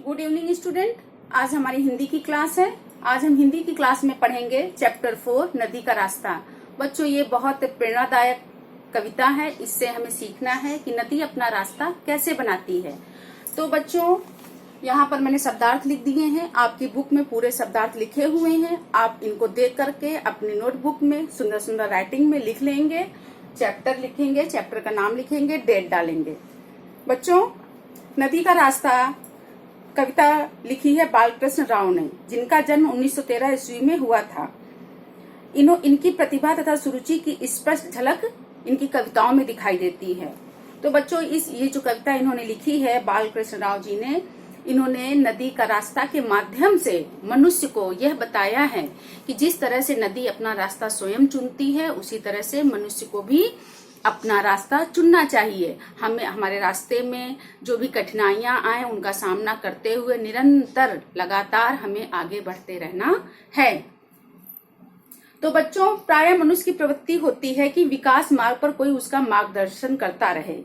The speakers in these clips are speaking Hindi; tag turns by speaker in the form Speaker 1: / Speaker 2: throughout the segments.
Speaker 1: Good evening student. आज हमारी हिंदी की क्लास है। आज हम हिंदी की क्लास में पढ़ेंगे चैप्टर 4 नदी का रास्ता। बच्चों, ये बहुत प्रेरणादायक कविता है। इससे हमें सीखना है कि नदी अपना रास्ता कैसे बनाती है। तो बच्चों, यहाँ पर मैंने शब्दार्थ लिख दिए हैं। आपकी बुक में पूरे शब्दार्थ लिखे हुए हैं। आप इनको देख करके अपनी नोटबुक में सुंदर सुंदर राइटिंग में लिख लेंगे। चैप्टर लिखेंगे, चैप्टर का नाम लिखेंगे, डेट डालेंगे। बच्चों, नदी का रास्ता कविता लिखी है बालकृष्ण राव ने, जिनका जन्म 1913 ईस्वी में हुआ था। इनकी प्रतिभा तथा सुरुचि की स्पष्ट झलक इनकी कविताओं में दिखाई देती है। तो बच्चों, ये जो कविता इन्होंने लिखी है बालकृष्ण राव जी ने, इन्होंने नदी का रास्ता के माध्यम से मनुष्य को यह बताया है कि जिस तरह से नदी अपना रास्ता स्वयं चुनती है, उसी तरह से मनुष्य को भी अपना रास्ता चुनना चाहिए। हमें हमारे रास्ते में जो भी कठिनाइयां आए उनका सामना करते हुए निरंतर लगातार हमें आगे बढ़ते रहना है। तो बच्चों, प्राय मनुष्य की प्रवृत्ति होती है कि विकास मार्ग पर कोई उसका मार्गदर्शन करता रहे।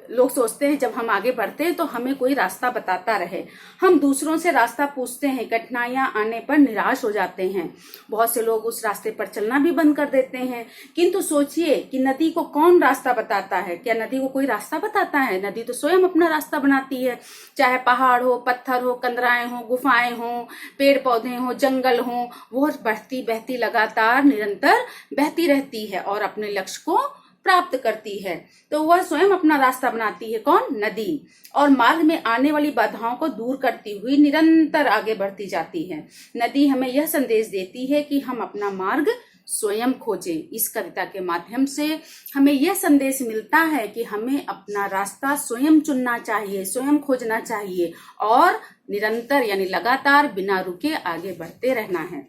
Speaker 1: लोग सोचते हैं जब हम आगे बढ़ते हैं तो हमें कोई रास्ता बताता रहे। हम दूसरों से रास्ता पूछते हैं, कठिनाइयां आने पर निराश हो जाते हैं। बहुत से लोग उस रास्ते पर चलना भी बंद कर देते हैं। किंतु सोचिए कि नदी को कौन रास्ता बताता है? क्या नदी को कोई रास्ता बताता है? नदी तो स्वयं अपना रास्ता बनाती है। चाहे पहाड़ हो, पत्थर हो, कंदराएं हो, गुफाएं हो, पेड़ पौधे हो, जंगल हो, वो बढ़ती बहती लगातार निरंतर बहती रहती है और अपने लक्ष्य को प्राप्त करती है। तो वह स्वयं अपना रास्ता बनाती है। कौन? नदी। और मार्ग में आने वाली बाधाओं को दूर करती हुई निरंतर आगे बढ़ती जाती है। नदी हमें यह संदेश देती है कि हम अपना मार्ग स्वयं खोजें। इस कविता के माध्यम से हमें यह संदेश मिलता है कि हमें अपना रास्ता स्वयं चुनना चाहिए, स्वयं खोजना चाहिए और निरंतर यानी लगातार बिना रुके आगे बढ़ते रहना है।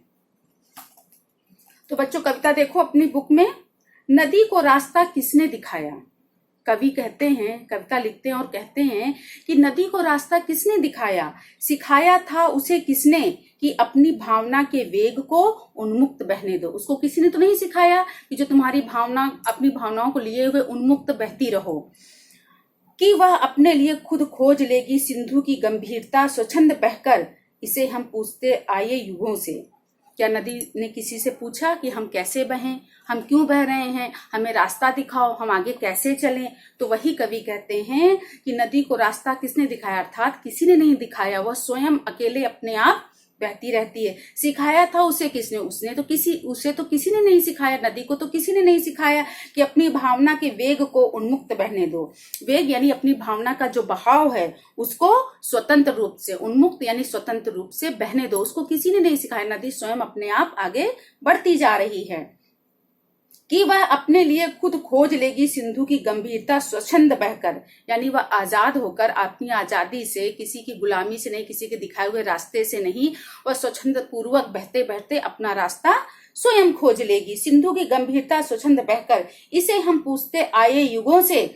Speaker 1: तो बच्चों, कविता देखो अपनी बुक में। नदी को रास्ता किसने दिखाया? कवि कहते हैं, कविता लिखते हैं और कहते हैं कि नदी को रास्ता किसने दिखाया? सिखाया था उसे किसने कि अपनी भावना के वेग को उन्मुक्त बहने दो। उसको किसी ने तो नहीं सिखाया कि जो तुम्हारी भावना, अपनी भावनाओं को लिए हुए उन्मुक्त बहती रहो, कि वह अपने लिए खुद खोज लेगी सिंधु की गंभीरता स्वच्छंद बहकर। इसे हम पूछते आए युगों से। क्या नदी ने किसी से पूछा कि हम कैसे बहें, हम क्यों बह रहे हैं, हमें रास्ता दिखाओ, हम आगे कैसे चलें? तो वही कवि कहते हैं कि नदी को रास्ता किसने दिखाया, अर्थात किसी ने नहीं दिखाया, वह स्वयं अकेले अपने आप बहती रहती है। सिखाया था उसे किसने? उसे तो किसी ने नहीं सिखाया। नदी को तो किसी ने नहीं सिखाया कि अपनी भावना के वेग को उन्मुक्त बहने दो। वेग यानी अपनी भावना का जो बहाव है उसको स्वतंत्र रूप से, उन्मुक्त यानी स्वतंत्र रूप से बहने दो। उसको किसी ने नहीं सिखाया। नदी स्वयं अपने आप आगे बढ़ती जा रही है कि वह अपने लिए खुद खोज लेगी सिंधु की गंभीरता स्वच्छंद बहकर, यानी वह आजाद होकर अपनी आजादी से, किसी की गुलामी से नहीं, किसी के दिखाए हुए रास्ते से नहीं, वह स्वच्छंद पूर्वक बहते बहते अपना रास्ता स्वयं खोज लेगी। सिंधु की गंभीरता स्वच्छंद बहकर, इसे हम पूछते आए युगों से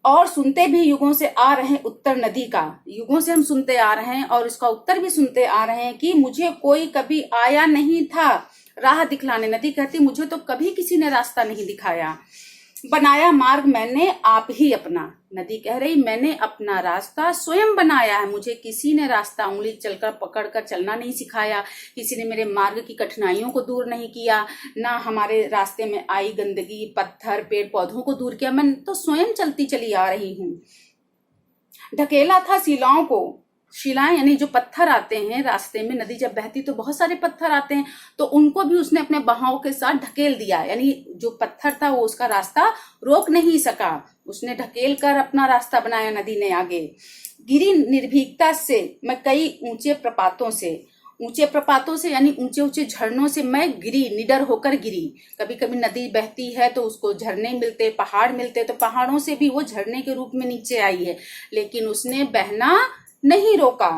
Speaker 1: और सुनते भी युगों से आ रहे हैं उत्तर नदी का। युगों से हम सुनते आ रहे हैं और इसका उत्तर भी सुनते आ रहे हैं कि मुझे कोई कभी आया नहीं था राह दिखलाने। नदी कहती मुझे तो कभी किसी ने रास्ता नहीं दिखाया, बनाया मार्ग मैंने आप ही अपना। नदी कह रही मैंने अपना रास्ता स्वयं बनाया है, मुझे किसी ने रास्ता उंगली चलकर पकड़कर चलना नहीं सिखाया, किसी ने मेरे मार्ग की कठिनाइयों को दूर नहीं किया, ना हमारे रास्ते में आई गंदगी, पत्थर, पेड़ पौधों को दूर किया। मैं तो स्वयं चलती चली आ रही हूँ। ढकेला था शिलाओं को, शिलाएं यानी जो पत्थर आते हैं रास्ते में, नदी जब बहती तो बहुत सारे पत्थर आते हैं, तो उनको भी उसने अपने बहाव के साथ ढकेल दिया। यानी जो पत्थर था वो उसका रास्ता रोक नहीं सका, उसने ढकेल कर अपना रास्ता बनाया नदी ने आगे। गिरी निर्भीकता से मैं कई ऊंचे प्रपातों से यानी ऊंचे ऊंचे झरनों से मैं गिरी, निडर होकर गिरी। कभी कभी नदी बहती है तो उसको झरने मिलते, पहाड़ मिलते, तो पहाड़ों से भी वो झरने के रूप में नीचे आई है, लेकिन उसने बहना नहीं रोका।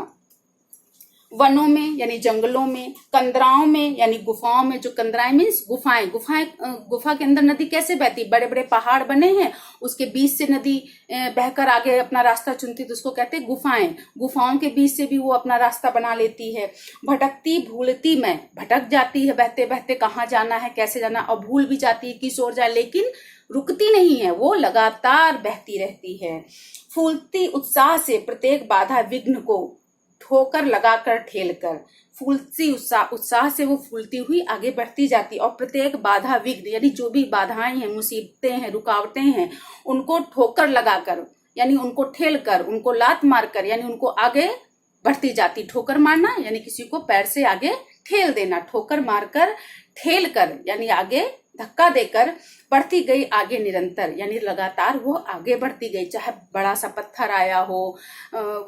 Speaker 1: वनों में यानी जंगलों में, कंदराओं में यानी गुफाओं में, जो कंदराएं मीन्स गुफाएं, गुफा के अंदर नदी कैसे बहती? बड़े बड़े पहाड़ बने हैं, उसके बीच से नदी बहकर आगे अपना रास्ता चुनती, तो उसको कहते हैं गुफाएं। गुफाओं के बीच से भी वो अपना रास्ता बना लेती है। भटकती भूलती मैं, भटक जाती है बहते बहते, कहाँ जाना है, कैसे जाना, और भूल भी जाती है किस ओर जाए, लेकिन रुकती नहीं है, वो लगातार बहती रहती है। फूलती उत्साह से प्रत्येक बाधा विघ्न को ठोकर लगाकर ठेल कर, फूलती उत्साह से वो फूलती हुई आगे बढ़ती जाती, और प्रत्येक बाधा विघ्न यानी जो भी बाधाएं हैं, मुसीबतें हैं, रुकावटें हैं, उनको ठोकर लगाकर यानी उनको ठेल कर, उनको लात मारकर यानी उनको आगे बढ़ती जाती। ठोकर मारना यानी किसी को पैर से आगे ठेल देना, ठोकर मारकर ठेल कर यानी आगे धक्का देकर बढ़ती गई आगे निरंतर यानी लगातार वो आगे बढ़ती गई। चाहे बड़ा सा पत्थर आया हो,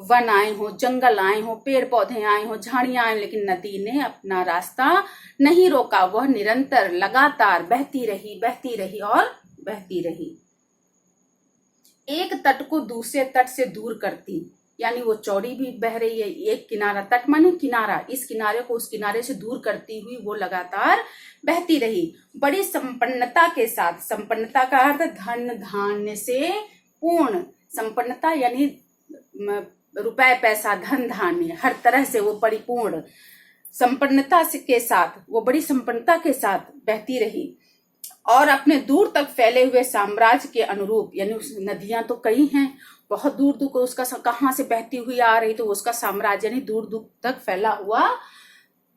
Speaker 1: वन आए हो, जंगल आए हो, पेड़ पौधे आए हो, झाड़ियां आए, लेकिन नदी ने अपना रास्ता नहीं रोका। वह निरंतर लगातार बहती रही और बहती रही। एक तट को दूसरे तट से दूर करती यानी वो चौड़ी भी बह रही है। एक किनारा, तट माने किनारा, इस किनारे को उस किनारे से दूर करती हुई वो लगातार बहती रही। बड़ी संपन्नता के साथ, संपन्नता का अर्थ धन धान्य से पूर्ण, संपन्नता यानी रुपए पैसा धन धान्य हर तरह से वो परिपूर्ण, संपन्नता के साथ वो बड़ी संपन्नता के साथ बहती रही और अपने दूर तक फैले हुए साम्राज्य के अनुरूप यानी उस नदियां तो कई हैं, बहुत दूर दूर को उसका कहाँ से बहती हुई आ रही, तो उसका साम्राज्य यानी दूर दूर तक फैला हुआ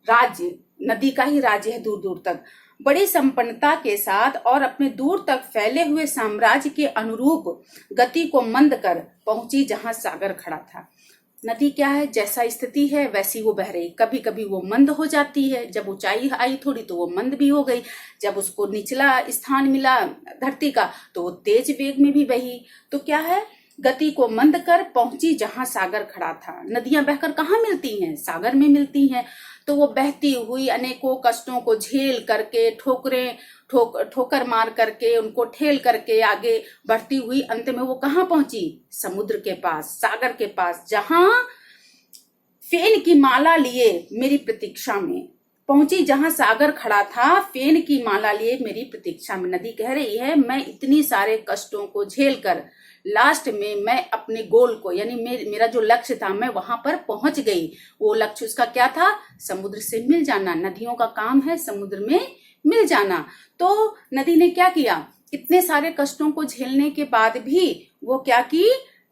Speaker 1: राज्य, नदी का ही राज्य है दूर दूर तक। बड़ी संपन्नता के साथ और अपने दूर तक फैले हुए साम्राज्य के अनुरूप गति को मंद कर पहुंची जहां सागर खड़ा था। नदी क्या है, जैसा स्थिति है वैसी वो बह रही। कभी कभी वो मंद हो जाती है, जब ऊंचाई आई थोड़ी तो वो मंद भी हो गई, जब उसको निचला स्थान मिला धरती का तो वो तेज वेग में भी बही। तो क्या है, गति को मंद कर पहुंची जहां सागर खड़ा था। नदियां बहकर कहाँ मिलती हैं, सागर में मिलती हैं। तो वो बहती हुई अनेकों कष्टों को झेल करके, ठोकर मार करके, उनको ठेल करके आगे बढ़ती हुई अंत में वो कहाँ पहुंची, समुद्र के पास, सागर के पास, जहां फेन की माला लिए मेरी प्रतीक्षा में पहुंची। जहां सागर खड़ा था, फेन की माला लिए मेरी प्रतीक्षा में। नदी कह रही है, मैं इतनी सारे कष्टों को झेल कर लास्ट में मैं अपने गोल को यानी मेरा जो लक्ष्य था मैं वहां पर पहुंच गई। वो लक्ष्य उसका क्या था, समुद्र से मिल जाना। नदियों का काम है समुद्र में मिल जाना। तो नदी ने क्या किया, इतने सारे कष्टों को झेलने के बाद भी वो क्या की,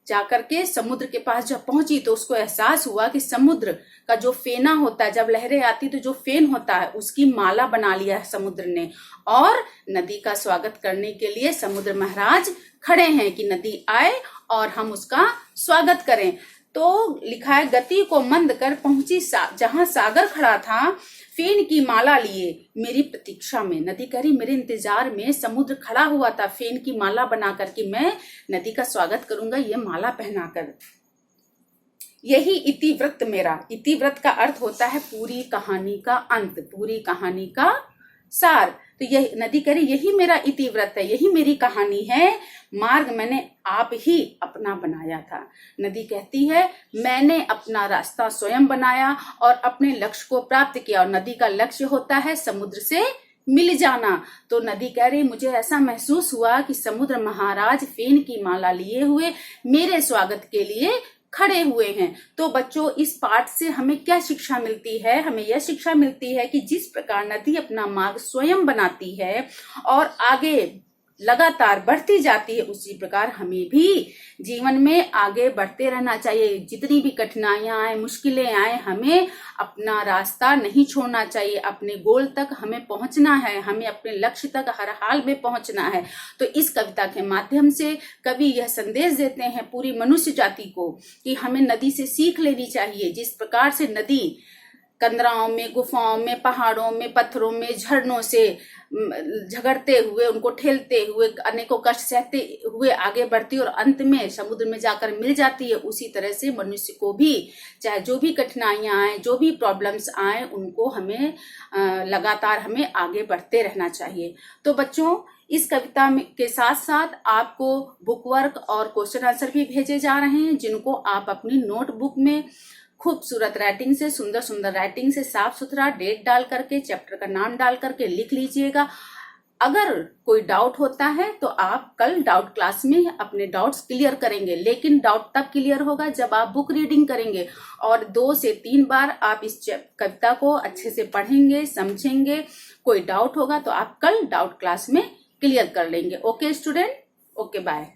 Speaker 1: जाकर के समुद्र के पास जब पहुंची तो उसको एहसास हुआ कि समुद्र का जो फेना होता है, जब लहरें आती तो जो फेन होता है उसकी माला बना लिया है समुद्र ने, और नदी का स्वागत करने के लिए समुद्र महाराज खड़े हैं कि नदी आए और हम उसका स्वागत करें। तो लिखा है, गति को मंद कर पहुंची जहां सागर खड़ा था, फेन की माला लिए मेरी प्रतीक्षा में। नदी कह रही, मेरे इंतजार में समुद्र खड़ा हुआ था फेन की माला बना करके मैं नदी का स्वागत करूंगा ये माला पहनाकर। यही इतिवृत्त मेरा, इतिवृत्त का अर्थ होता है पूरी कहानी का अंत, पूरी कहानी का सार। तो यही नदी कह रही, यही मेरा इतिवृत्त है, यही मेरी कहानी है। मार्ग मैंने आप ही अपना बनाया था। नदी कहती है, मैंने अपना रास्ता स्वयं बनाया और अपने लक्ष्य को प्राप्त किया। और नदी का लक्ष्य होता है समुद्र से मिल जाना। तो नदी कह रही, मुझे ऐसा महसूस हुआ कि समुद्र महाराज फेन की माला लिए हुए मेरे स्वागत के लिए खड़े हुए हैं। तो बच्चों, इस पाठ से हमें क्या शिक्षा मिलती है, हमें यह शिक्षा मिलती है कि जिस प्रकार नदी अपना मार्ग स्वयं बनाती है और आगे लगातार बढ़ती जाती है, उसी प्रकार हमें भी जीवन में आगे बढ़ते रहना चाहिए। जितनी भी कठिनाइयां आए, मुश्किलें आए, हमें अपना रास्ता नहीं छोड़ना चाहिए। अपने गोल तक हमें पहुंचना है, हमें अपने लक्ष्य तक हर हाल में पहुंचना है। तो इस कविता के माध्यम से कवि यह संदेश देते हैं पूरी मनुष्य जाति को कि हमें नदी से सीख लेनी चाहिए। जिस प्रकार से नदी कंदराओं में, गुफाओं में, पहाड़ों में, पत्थरों में, झरनों से झगड़ते हुए, उनको ठेलते हुए, अनेकों कष्ट सहते हुए आगे बढ़ती और अंत में समुद्र में जाकर मिल जाती है, उसी तरह से मनुष्य को भी चाहे जो भी कठिनाइयां आए, जो भी प्रॉब्लम्स आए, उनको हमें लगातार हमें आगे बढ़ते रहना चाहिए। तो बच्चों, इस कविता में के साथ साथ आपको बुक वर्क और क्वेश्चन आंसर भी भेजे जा रहे हैं, जिनको आप अपनी नोटबुक में खूबसूरत राइटिंग से, सुंदर सुंदर राइटिंग से, साफ सुथरा डेट डाल करके, चैप्टर का नाम डाल करके लिख लीजिएगा। अगर कोई डाउट होता है तो आप कल डाउट क्लास में अपने डाउट्स क्लियर करेंगे, लेकिन डाउट तब क्लियर होगा जब आप बुक रीडिंग करेंगे और 2 से 3 बार आप इस कविता को अच्छे से पढ़ेंगे, समझेंगे। कोई डाउट होगा तो आप कल डाउट क्लास में क्लियर कर लेंगे। Okay student, okay bye.